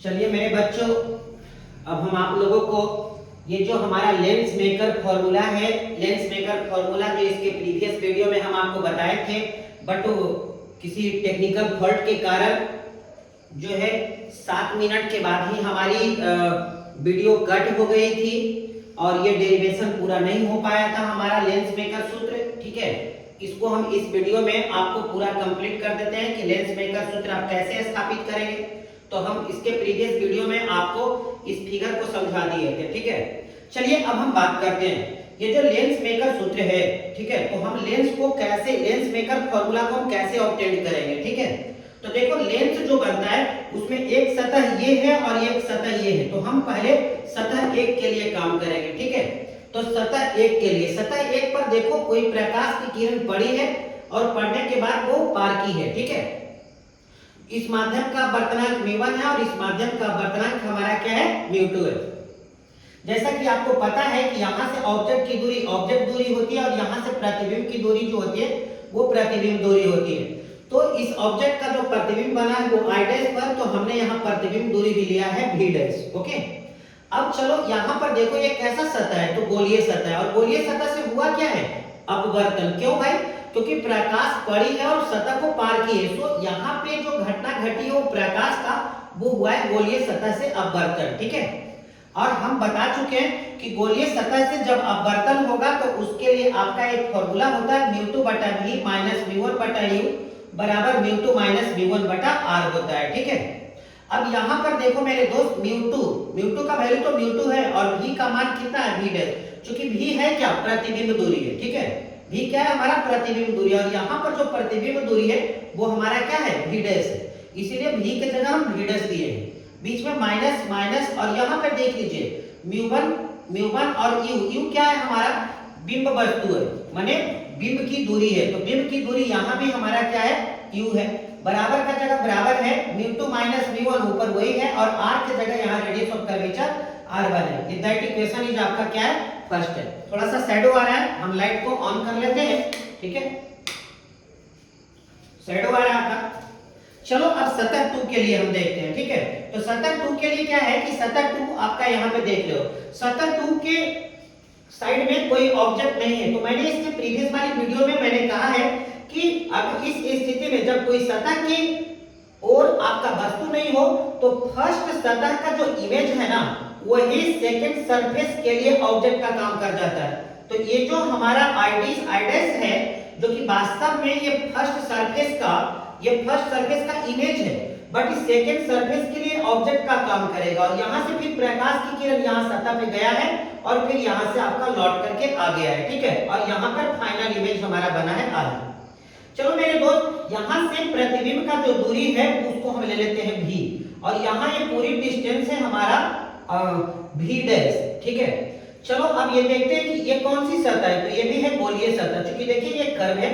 चलिए मेरे बच्चों, अब हम आप लोगों को ये जो हमारा लेंस मेकर फॉर्मूला है, लेंस मेकर फॉर्मूला जो इसके प्रीवियस वीडियो में हम आपको बताए थे, बट किसी टेक्निकल फॉल्ट के कारण जो है 7 मिनट के बाद ही हमारी वीडियो कट हो गई थी और ये डेरिवेशन पूरा नहीं हो पाया था हमारा लेंस मेकर सूत्र। ठीक है, इसको हम इस वीडियो में आपको पूरा कंप्लीट कर देते हैं कि लेंस मेकर सूत्र आप कैसे स्थापित करेंगे। तो हम इसके प्रीवियस वीडियो में आपको इस फिगर को समझा दिए थे। ठीक है, चलिए अब हम बात करते हैं ये जो लेंस मेकर सूत्र है। ठीक है, तो हम लेंस को कैसे, लेंस मेकर फॉर्मूला को हम कैसे ऑब्टेन करेंगे। ठीक है, तो देखो लेंस जो बनता है उसमें एक सतह ये है और एक सतह ये है। तो हम पहले सतह एक के लिए काम करेंगे। ठीक है, तो सतह एक के लिए, सतह एक पर देखो कोई प्रकाश की किरण पड़ी है और पड़ने के बाद वो पार की है। ठीक है, इस माध्यम का वर्तनांक μ1 है और इस माध्यम का वर्तनांक हमारा क्या है, μ2 है। जैसा कि आपको पता है कि यहाँ से ऑब्जेक्ट की दूरी ऑब्जेक्ट दूरी होती है और यहाँ से प्रतिबिंब की दूरी जो होती है वो प्रतिबिंब दूरी होती है। तो इस ऑब्जेक्ट का जो प्रतिबिंब बना है वो I' पर, तो हमने यहाँ प्रतिबिंब दूरी भी लिया है V'। ओके, अब चलो यहाँ पर देखो ये कैसा सतह है, तो गोलीय सतह है और गोलीय सतह से हुआ क्या है, अपवर्तन। क्यों भाई, क्योंकि प्रकाश पड़ी है और सतह को पार की है। तो यहाँ पे जो घटना घटी है वो प्रकाश का वो हुआ है गोलीय सतह से अपवर्तन। ठीक है, और हम बता चुके हैं कि गोलीय सतह से जब अपवर्तन होगा तो उसके लिए आपका एक फॉर्मूला होता है μ2/v माइनस μ1/u बराबर μ2 माइनस μ1/r होता है। ठीक है, अब यहाँ पर देखो मेरे दोस्त μ2 का वैल्यू तो μ2 है और v का मान कितना है, v'। चूंकि v है क्या, प्रतिबिंब दूरी है। ठीक है, v क्या है, हमारा प्रतिबिंब दूरी, और यहाँ पर जो प्रतिबिंब दूरी है वो हमारा क्या है, v' है। इसीलिए v की जगह हम v' दिए हैं, बीच में माइनस माइनस, और यहाँ पर देख लीजिए μ1 और u क्या है, हमारा बिंब वस्तु है, माने बिंब की दूरी है। तो बिंब की दूरी यहाँ भी हमारा क्या है, u है। बराबर का जगह बराबर है μ2 माइनस μ1, ऊपर वही है, और r की जगह यहाँ रेडियस ऑफ कर्वेचर r1 है। दैट इक्वेशन इज आपका क्या है, फर्स्ट है। थोड़ा सा शैडो आ रहा है, हम लाइट को ऑन कर लेते हैं। ठीक है, शैडो आ रहा है आपका। चलो अब सतह 2 के लिए हम देखते हैं। ठीक है, तो सतह 2 के लिए क्या है कि सतह 2 आपका यहाँ पे देख लो, सतह 2 के साइड में कोई ऑब्जेक्ट नहीं है। तो मैंने इसके प्रीवियस वाली वीडियो में मैंने कहा है कि अब इस स्थिति में जब कोई सतह की और आपका वस्तु नहीं हो तो फर्स्ट सतह का जो इमेज है ना वही सेकंड सरफेस के लिए ऑब्जेक्ट का काम कर जाता है। तो ये जो हमारा I' है जो कि वास्तव में ये फर्स्ट सरफेस का इमेज है, बट इस सेकंड सरफेस के लिए ऑब्जेक्ट का काम करेगा। और यहाँ से फिर प्रकाश की किरण यहाँ सतह पे गया है और फिर यहाँ से आपका लौट करके आ गया है। ठीक है, और यहाँ पर फाइनल इमेज हमारा बना है R। चलो मेरे दोस्त, यहाँ से प्रतिबिंब का जो दूरी है उसको हम ले लेते हैं v, और यहाँ ये पूरी डिस्टेंस है हमारा v'। ठीक है, चलो अब ये देखते हैं कि ये कौन सी सतह है, तो ये भी है गोलीय सतह। क्योंकि देखिए ये कर्व है,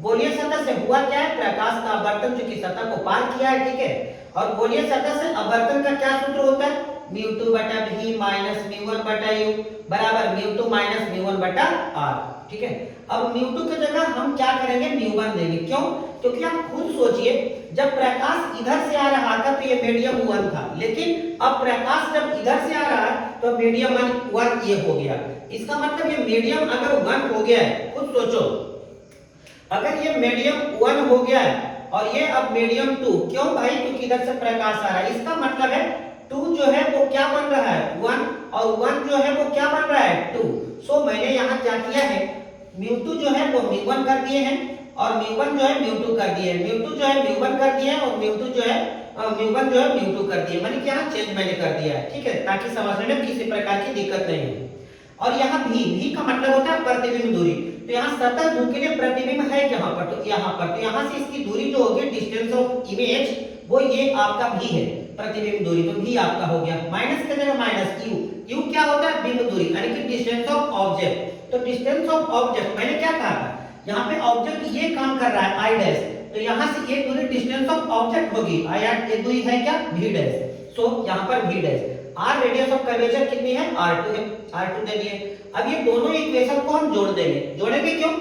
गोलीय सतह से हुआ क्या है, प्रकाश का अपवर्तन जो कि सतह को पार किया है। ठीक है, और गोलीय सतह से अपवर्तन का क्या सूत्र होता है, μ2/v माइनस μ1/u बराबर μ2 माइनस μ1/r। ठीक है, अब μ2 की जगह हम क्या करेंगे, μ1 देंगे। क्यों, क्योंकि आप खुद सोचिए जब प्रकाश इधर से आ रहा था तो ये मीडियम 1 था, लेकिन अब प्रकाश जब इधर से आ रहा है तो मीडियम 1 ये हो गया। इसका मतलब ये मीडियम अगर 1 हो गया है, खुद सोचो, अगर ये मीडियम 1 हो गया है और ये अब मीडियम 2, क्यों भाई, क्योंकि इधर से प्रकाश आ रहा है। इसका मतलब है 2 जो है वो क्या बन रहा है, 1, और 1 जो है वो क्या बन रहा है, 2। सो मैंने यहाँ क्या किया है, μ2 जो है वो μ1 कर दिए हैं और μ1 जो है μ2 कर दिए हैं, μ2 जो है μ1 कर दिए हैं और μ2 जो है μ1 जो है μ2 कर दिए, मैंने क्या चेंज मैंने कर दिया है। ठीक है, ताकि समझने में किसी प्रकार की दिक्कत नहीं हो। और यहाँ v का मतलब होता है प्रतिबिंब दूरी। तो यहाँ सतह 2 के लिए प्रतिबिंब है यहाँ पर, तो यहाँ पर, तो यहाँ से इसकी दूरी जो होगी डिस्टेंस ऑफ इमेज वो ये आपका v है, प्रतिबिंब दूरी। तो v आपका हो गया, माइनस की जगह माइनस u क्या होता है, बिंब दूरी, यानी कि डिस्टेंस ऑफ ऑब्जेक्ट। तो डिस्टेंस ऑफ ऑब्जेक्ट मैंने क्या कहा था, यहाँ पे ऑब्जेक्ट ये काम कर रहा है I', तो यहाँ से ये दूरी डिस्टेंस ऑफ ऑब्जेक्ट होगी, ये दूरी है क्या, v'। सो यहाँ पर v', r radius of curvature कितनी है, r2 है, r2 दे दिए। अब ये दोनों इक्वेशन को हम जोड़ देंगे। जोड़ेंगे क्यों,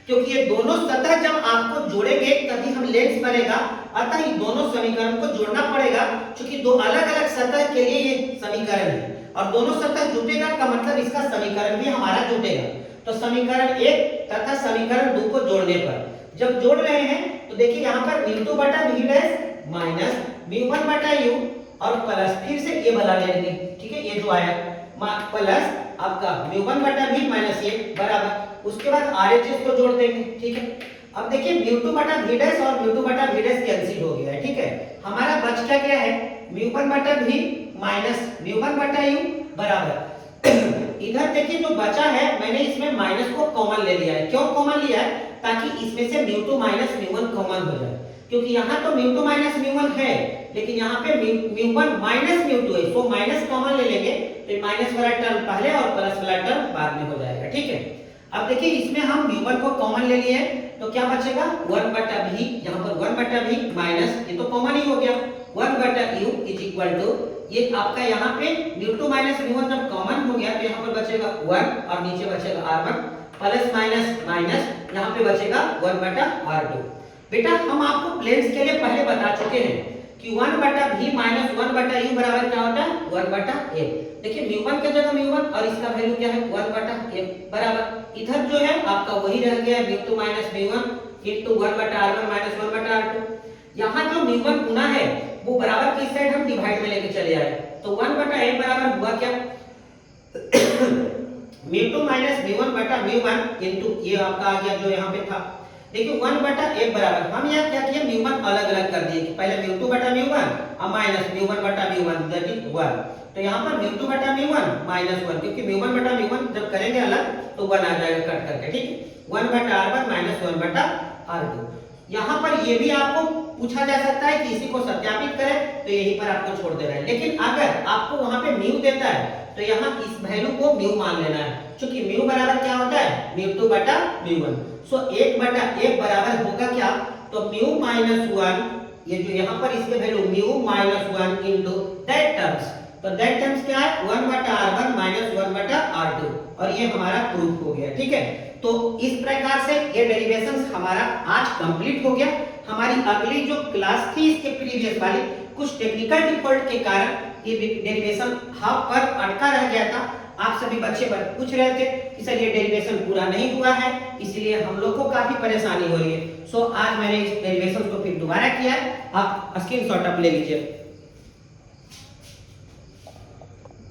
क्योंकि ये दोनों सतह जब आपको जोड़ेंगे तभी हम लेंस बनेगा, अतः ये दोनों समीकरण को जोड़ना पड़ेगा। क्योंकि दो अलग अलग सतह के लिए ये समीकरण है और दोनों सतह जुटेगा का मतलब इसका समीकरण भी हमारा जुटेगा। तो समीकरण 1 तथा समीकरण 2 को जोड़ने पर जब जोड़ रहे हैं तो देखिए यहाँ पर म्यू2 बटा v डैश माइनस म्यू1 बटा u और प्लस फिर से ये वाला ले लेंगे, ठीक है, ये जो आया प्लस आपका म्यू1 बटा v माइनस ये बराबर, उसके बाद RHS को जोड़ देंगे, ठीक है। अब देखिए म्यू2 बटा v डैश और म्यू2 बटा v डैश कैंसिल हो गया है, ठीक है। हमारा बच क्या गया है म्यू1 बटा v माइनस म्यू1 बटा u बराबर इधर देखिए जो बचा है मैंने इसमें माइनस को कॉमन ले लिया है। क्यों कॉमन लिया है? ताकि इसमें से म्यू2 माइनस म्यू1 कॉमन हो जाए, क्योंकि यहाँ तो म्यू2 माइनस म्यू1 है लेकिन यहाँ पे म्यू1 माइनस म्यू2 है, सो माइनस कॉमन ले लेंगे तो माइनस वाला टर्म पहले और प्लस वाला टर्म बाद में हो जाएगा, ठीक है। अब देखिए इसमें हम म्यू1 को कॉमन ले लिए तो क्या बचेगा 1 बटा v, यहाँ पर 1 बटा v माइनस ये तो कॉमन ही हो गया 1 बटा u इज इक्वल टू ये आपका यहाँ पे म्यू2 माइनस म्यू1 जब कॉमन हो गया तो यहाँ पर बचेगा 1 और नीचे बचेगा r1 प्लस माइनस माइनस यहाँ पे बचेगा 1 बटा r2। बेटा हम आपको प्लेन्स के लिए पहले बता चुके हैं कि 1 बटा v माइनस 1 बटा u बराबर क्या होता है 1 बटा a। देखिए म्यू1 की जगह म्यू1 और इसका वैल्यू क्या है 1 बटा a बराबर इधर जो है आपका वही रह गया म्यू2 माइनस म्यू1 इनटू 1 बटा r1 माइनस 1 बटा r2। यहाँ जो म्यू1 गुना है वो बराबर किस साइड हम डिवाइड में लेके चले आए तो 1 बटा a बराबर हुआ क्या म्यू2 माइनस म्यू1 बटा म्यू1 इनटू ये आपका आ गया जो यहाँ पे था। देखिए 1 बटा a बराबर हम यहाँ क्या किया म्यू1 अलग अलग कर दिए कि पहले म्यू2 बटा म्यू1 और माइनस म्यू1 बटा म्यू1 दैट इज 1। तो यहाँ पर म्यू2 बटा म्यू1 माइनस 1 क्योंकि म्यू1 बटा म्यू1 जब करेंगे अलग तो 1 आ जाएगा कट करके, ठीक है। 1 बटा r1 माइनस 1 बटा r2। यहाँ पर ये भी आपको पूछा जा सकता है कि इसी को सत्यापित करें तो यहीं पर आपको छोड़ देना है, लेकिन अगर आपको वहां पे म्यू देता है तो यहाँ इस वैल्यू को म्यू मान लेना है, क्योंकि म्यू बराबर क्या होता है म्यू2 बटा म्यू1। सो 1 बटा 1 बराबर होगा क्या तो म्यू माइनस 1 ये जो यहाँ पर इसके value mu minus 1 into that terms, तो दैट टर्म्स क्या है 1 बटा r1 माइनस 1 बटा r2 और ये हमारा प्रूफ हो गया, ठीक है। तो इस प्रकार से ये डेरिवेशंस हमारा आज कंप्लीट हो गया। हमारी अगली जो क्लास थी इसके प्रीवियस वाली कुछ टेक्निकल डिफॉल्ट के कारण ये डेरिवेशन हाफ पर अटका रह गया था। आप सभी बच्चे पूछ रहे थे कि सर ये डेरिवेशन पूरा नहीं हुआ है, इसलिए हम लोग को काफी परेशानी हो रही है। सो आज मैंने इस डेरिवेशन को फिर दोबारा किया है, आप स्क्रीनशॉट आप ले लीजिए।